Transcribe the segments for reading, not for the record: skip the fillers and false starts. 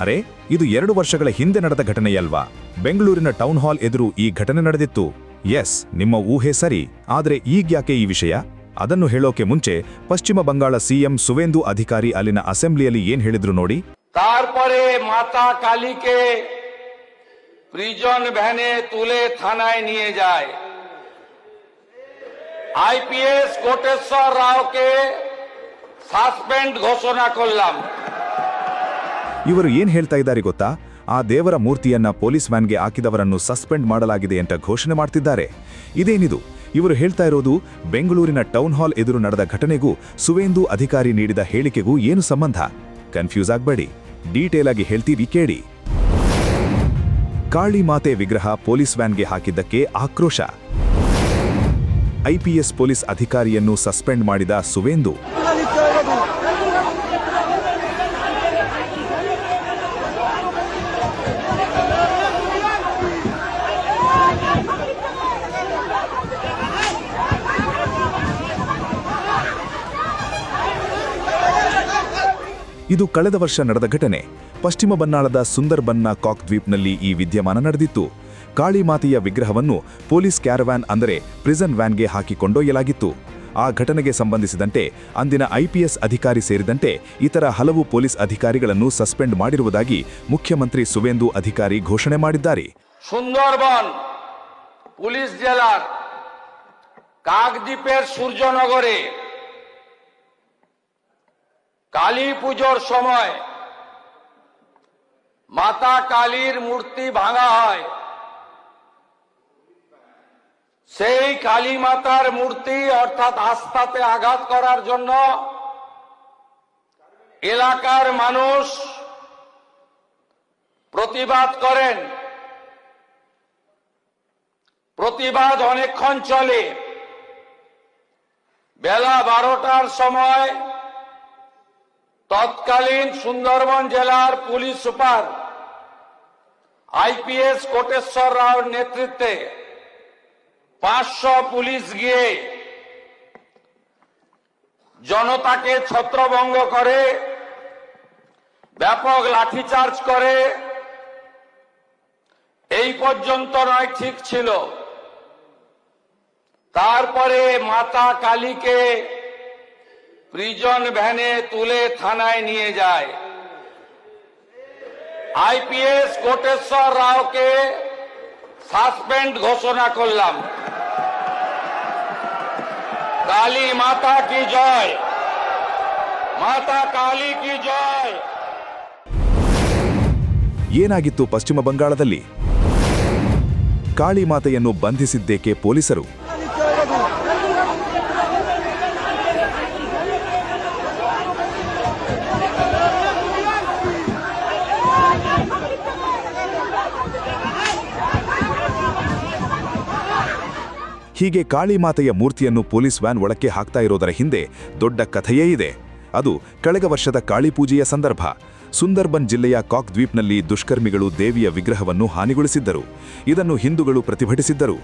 ಅರೆ, ಇದು 2 ವರ್ಷಗಳ ಹಿಂದೆ ನಡೆದ ಘಟನೆಯಲ್ವಾ? ಬೆಂಗಳೂರಿನ ಟೌನ್ ಹಾಲ್ ಎದುರು ಈ ಘಟನೆ ನಡೆದಿತ್ತು. ಎಸ್, ನಿಮ್ಮ ಊಹೆ ಸರಿ. ಆದರೆ ಈಗ್ಯಾಕೆ ಈ ವಿಷಯ? ಅದನ್ನು ಹೇಳೋಕೆ ಮುಂಚೆ ಪಶ್ಚಿಮ ಬಂಗಾಳ ಸಿಎಂ ಸುವೇಂದು ಅಧಿಕಾರಿ ಅಲ್ಲಿನ ಅಸೆಂಬ್ಲಿಯಲ್ಲಿ ಏನ್ ಹೇಳಿದ್ರು ನೋಡಿ. তারপরে মাতা কালীকে প্রিজন ভ্যানে তুলে থানায় নিয়ে যায়। আইপিএস কোটেশ্বর রাওকে সাসপেন্ড ঘোষণা করলাম। ಇವರು ಏನ್ ಹೇಳ್ತಾ ಇದ್ದಾರೆ ಗೊತ್ತಾ? ಆ ದೇವರ ಮೂರ್ತಿಯನ್ನ ಪೊಲೀಸ್ ವ್ಯಾನ್ಗೆ ಹಾಕಿದವರನ್ನು ಸಸ್ಪೆಂಡ್ ಮಾಡಲಾಗಿದೆ ಅಂತ ಘೋಷಣೆ ಮಾಡ್ತಿದ್ದಾರೆ. ಇದೇನಿದು? ಇವರು ಹೇಳ್ತಾ ಇರೋದು ಬೆಂಗಳೂರಿನ ಟೌನ್ ಹಾಲ್ ಎದುರು ನಡೆದ ಘಟನೆಗೂ ಸುವೇಂದು ಅಧಿಕಾರಿ ನೀಡಿದ ಹೇಳಿಕೆಗೂ ಏನು ಸಂಬಂಧ? ಕನ್ಫ್ಯೂಸ್ ಆಗಬೇಡಿ, ಡೀಟೇಲ್ ಆಗಿ ಹೇಳ್ತೀವಿ ಕೇಳಿ. ಕಾಳಿ ಮಾತೆ ವಿಗ್ರಹ ಪೊಲೀಸ್ ವ್ಯಾನ್ಗೆ ಹಾಕಿದ್ದಕ್ಕೆ ಆಕ್ರೋಶ. ಐಪಿಎಸ್ ಪೊಲೀಸ್ ಅಧಿಕಾರಿಯನ್ನು ಸಸ್ಪೆಂಡ್ ಮಾಡಿದ ಸುವೇಂದು. ಇದು ಕಳೆದ ವರ್ಷ ನಡೆದ ಘಟನೆ. ಪಶ್ಚಿಮ ಬಂಗಾಳದ ಸುಂದರ್ಬನ್ನ ಕಾಕ್ ದ್ವೀಪ್ನಲ್ಲಿ ಈ ವಿದ್ಯಮಾನ ನಡೆದಿತ್ತು. ಕಾಳಿ ಮಾತೆಯ ವಿಗ್ರಹವನ್ನು ಪೊಲೀಸ್ ಕ್ಯಾರವ್ಯಾನ್ ಅಂದರೆ ಪ್ರಿಸನ್ ವ್ಯಾನ್ಗೆ ಹಾಕಿ ಕೊಂಡೊಯ್ಯಲಾಗಿತ್ತು. ಆ ಘಟನೆಗೆ ಸಂಬಂಧಿಸಿದಂತೆ ಅಂದಿನ ಐಪಿಎಸ್ ಅಧಿಕಾರಿ ಸೇರಿದಂತೆ ಇತರ ಹಲವು ಪೊಲೀಸ್ ಅಧಿಕಾರಿಗಳನ್ನು ಸಸ್ಪೆಂಡ್ ಮಾಡಿರುವುದಾಗಿ ಮುಖ್ಯಮಂತ್ರಿ ಸುವೇಂದು ಅಧಿಕಾರಿ ಘೋಷಣೆ ಮಾಡಿದ್ದಾರೆ. সুন্দরবন পুলিশ জেলার কাকদ্বীপের সূর্যনগরে কালী পুজোর সময় মাতা কালীর মূর্তি ভাঙা হয়। সেই কালী মাতার মূর্তি অর্থাৎ আস্থাতে আঘাত করার জন্য এলাকার মানুষ প্রতিবাদ করেন। প্রতিবাদ অনেকক্ষণ চলে। বেলা 12টার সময় তৎকালীন সুন্দরবন জেলার পুলিশ সুপার আইপিএস কোটেশ্বর রাওর নেতৃত্বে 500 পুলিশ গিয়ে জনতাকে ছত্রভঙ্গ করে, ব্যাপক লাঠিচার্জ করে। এই পর্যন্ত নয়, ঠিক ছিল। তারপরে মাতা কালীকে প্রিজন ভ্যানে তুলে থানায় নিয়ে যায়। আইপিএস কোটেশ্বর রাওকে সাসপেন্ড ঘোষণা করলাম। কালী মাতা কি জয়, মাতা কালী কি জয়। ಏನಾಗಿತ್ತು ಪಶ್ಚಿಮ ಬಂಗಾಳದಲ್ಲಿ? ಕಾಳಿ ಮಾತೆಯನ್ನು ಬಂಧಿಸಿದ್ದೇಕೆ ಪೊಲೀಸರು? ಹೀಗೆ ಕಾಳಿ ಮಾತೆಯ ಮೂರ್ತಿಯನ್ನು ಪೊಲೀಸ್ ವ್ಯಾನ್ ಒಳಕ್ಕೆ ಹಾಕ್ತಾ ಇರೋದರ ಹಿಂದೆ ದೊಡ್ಡ ಕಥೆಯೇ ಇದೆ. ಅದು ಕಳೆದ ವರ್ಷದ ಕಾಳಿ ಪೂಜೆಯ ಸಂದರ್ಭ. ಸುಂದರ್ಬನ್ ಜಿಲ್ಲೆಯ ಕಾಕ್ ದ್ವೀಪ್ನಲ್ಲಿ ದುಷ್ಕರ್ಮಿಗಳು ದೇವಿಯ ವಿಗ್ರಹವನ್ನು ಹಾನಿಗೊಳಿಸಿದ್ದರು. ಇದನ್ನು ಹಿಂದೂಗಳು ಪ್ರತಿಭಟಿಸಿದ್ದರು.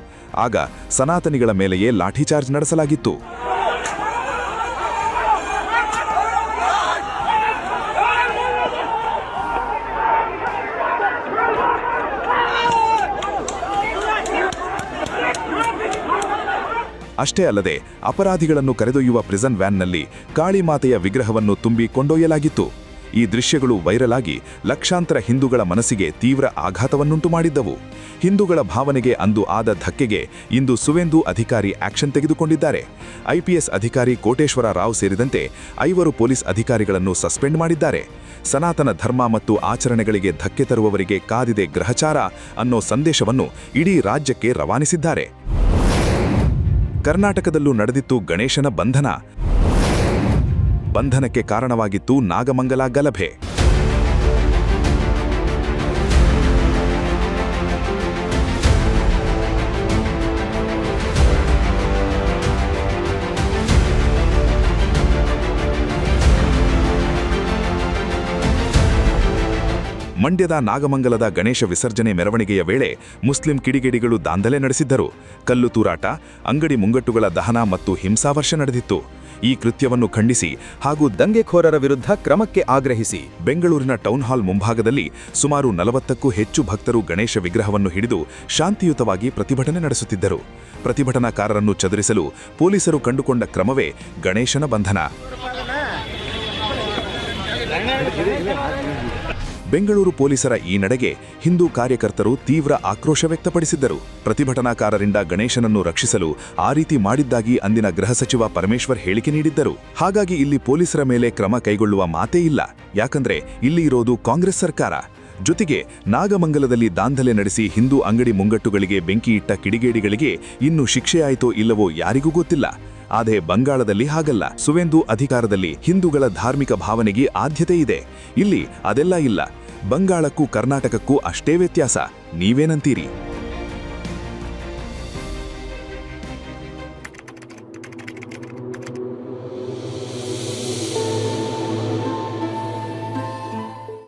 ಆಗ ಸನಾತನಿಗಳ ಮೇಲೆಯೇ ಲಾಠಿಚಾರ್ಜ್ ನಡೆಸಲಾಗಿತ್ತು. ಅಷ್ಟೇ ಅಲ್ಲದೆ ಅಪರಾಧಿಗಳನ್ನು ಕರೆದೊಯ್ಯುವ ಪ್ರಿಸನ್ ವ್ಯಾನ್ನಲ್ಲಿ ಕಾಳಿ ಮಾತೆಯ ವಿಗ್ರಹವನ್ನು ತುಂಬಿ ಕೊಂಡೊಯ್ಯಲಾಗಿತ್ತು. ಈ ದೃಶ್ಯಗಳು ವೈರಲ್ ಆಗಿ ಲಕ್ಷಾಂತರ ಹಿಂದೂಗಳ ಮನಸ್ಸಿಗೆ ತೀವ್ರ ಆಘಾತವನ್ನುಂಟು ಮಾಡಿದ್ದವು. ಹಿಂದೂಗಳ ಭಾವನೆಗೆ ಅಂದು ಆದ ಧಕ್ಕೆಗೆ ಇಂದು ಸುವೇಂದು ಅಧಿಕಾರಿ ಆಕ್ಷನ್ ತೆಗೆದುಕೊಂಡಿದ್ದಾರೆ. ಐಪಿಎಸ್ ಅಧಿಕಾರಿ ಕೋಟೇಶ್ವರ ರಾವ್ ಸೇರಿದಂತೆ 5 ಪೊಲೀಸ್ ಅಧಿಕಾರಿಗಳನ್ನು ಸಸ್ಪೆಂಡ್ ಮಾಡಿದ್ದಾರೆ. ಸನಾತನ ಧರ್ಮ ಮತ್ತು ಆಚರಣೆಗಳಿಗೆ ಧಕ್ಕೆ ತರುವವರಿಗೆ ಕಾದಿದೆ ಗ್ರಹಚಾರ ಅನ್ನೋ ಸಂದೇಶವನ್ನು ಇಡೀ ರಾಜ್ಯಕ್ಕೆ ರವಾನಿಸಿದ್ದಾರೆ. ಕರ್ನಾಟಕದಲ್ಲೂ ನಡೆದಿತ್ತು ಗಣೇಶನ ಬಂಧನಕ್ಕೆ ಕಾರಣವಾಗಿತ್ತು ನಾಗಮಂಗಲ ಗಲಭೆ. ಮಂಡ್ಯದ ನಾಗಮಂಗಲದ ಗಣೇಶ ವಿಸರ್ಜನೆ ಮೆರವಣಿಗೆಯ ವೇಳೆ ಮುಸ್ಲಿಂ ಕಿಡಿಗೇಡಿಗಳು ದಾಂಧಲೆ ನಡೆಸಿದ್ದರು. ಕಲ್ಲು ತೂರಾಟ, ಅಂಗಡಿ ಮುಂಗಟ್ಟುಗಳ ದಹನ ಮತ್ತು ಹಿಂಸಾವರ್ಷ ನಡೆದಿತ್ತು. ಈ ಕೃತ್ಯವನ್ನು ಖಂಡಿಸಿ ಹಾಗೂ ದಂಗೆಖೋರರ ವಿರುದ್ಧ ಕ್ರಮಕ್ಕೆ ಆಗ್ರಹಿಸಿ ಬೆಂಗಳೂರಿನ ಟೌನ್ ಹಾಲ್ ಮುಂಭಾಗದಲ್ಲಿ ಸುಮಾರು 40ಕ್ಕೂ ಹೆಚ್ಚು ಭಕ್ತರು ಗಣೇಶ ವಿಗ್ರಹವನ್ನು ಹಿಡಿದು ಶಾಂತಿಯುತವಾಗಿ ಪ್ರತಿಭಟನೆ ನಡೆಸುತ್ತಿದ್ದರು. ಪ್ರತಿಭಟನಾಕಾರರನ್ನು ಚದುರಿಸಲು ಪೊಲೀಸರು ಕಂಡುಕೊಂಡ ಕ್ರಮವೇ ಗಣೇಶನ ಬಂಧನ. ಬೆಂಗಳೂರು ಪೊಲೀಸರ ಈ ನಡೆಗೆ ಹಿಂದೂ ಕಾರ್ಯಕರ್ತರು ತೀವ್ರ ಆಕ್ರೋಶ ವ್ಯಕ್ತಪಡಿಸಿದ್ದರು. ಪ್ರತಿಭಟನಾಕಾರರಿಂದ ಗಣೇಶನನ್ನು ರಕ್ಷಿಸಲು ಆ ರೀತಿ ಮಾಡಿದ್ದಾಗಿ ಅಂದಿನ ಗೃಹ ಸಚಿವ ಪರಮೇಶ್ವರ್ ಹೇಳಿಕೆ ನೀಡಿದ್ದರು. ಹಾಗಾಗಿ ಇಲ್ಲಿ ಪೊಲೀಸರ ಮೇಲೆ ಕ್ರಮ ಕೈಗೊಳ್ಳುವ ಮಾತೇ ಇಲ್ಲ. ಯಾಕಂದ್ರೆ ಇಲ್ಲಿ ಇರೋದು ಕಾಂಗ್ರೆಸ್ ಸರ್ಕಾರ. ಜೊತೆಗೆ ನಾಗಮಂಗಲದಲ್ಲಿ ದಾಂಧಲೆ ನಡೆಸಿ ಹಿಂದೂ ಅಂಗಡಿ ಮುಂಗಟ್ಟುಗಳಿಗೆ ಬೆಂಕಿ ಇಟ್ಟ ಕಿಡಿಗೇಡಿಗಳಿಗೆ ಇನ್ನೂ ಶಿಕ್ಷೆಯಾಯಿತೋ ಇಲ್ಲವೋ ಯಾರಿಗೂ ಗೊತ್ತಿಲ್ಲ. ಆದರೆ ಬಂಗಾಳದಲ್ಲಿ ಹಾಗಲ್ಲ. ಸುವೇಂದು ಅಧಿಕಾರದಲ್ಲಿ ಹಿಂದೂಗಳ ಧಾರ್ಮಿಕ ಭಾವನೆಗೆ ಆದ್ಯತೆ ಇದೆ. ಇಲ್ಲಿ ಅದೆಲ್ಲ ಇಲ್ಲ. ಬಂಗಾಳಕ್ಕೂ ಕರ್ನಾಟಕಕ್ಕೂ ಅಷ್ಟೇ ವ್ಯತ್ಯಾಸ. ನೀವೇನಂತೀರಿ?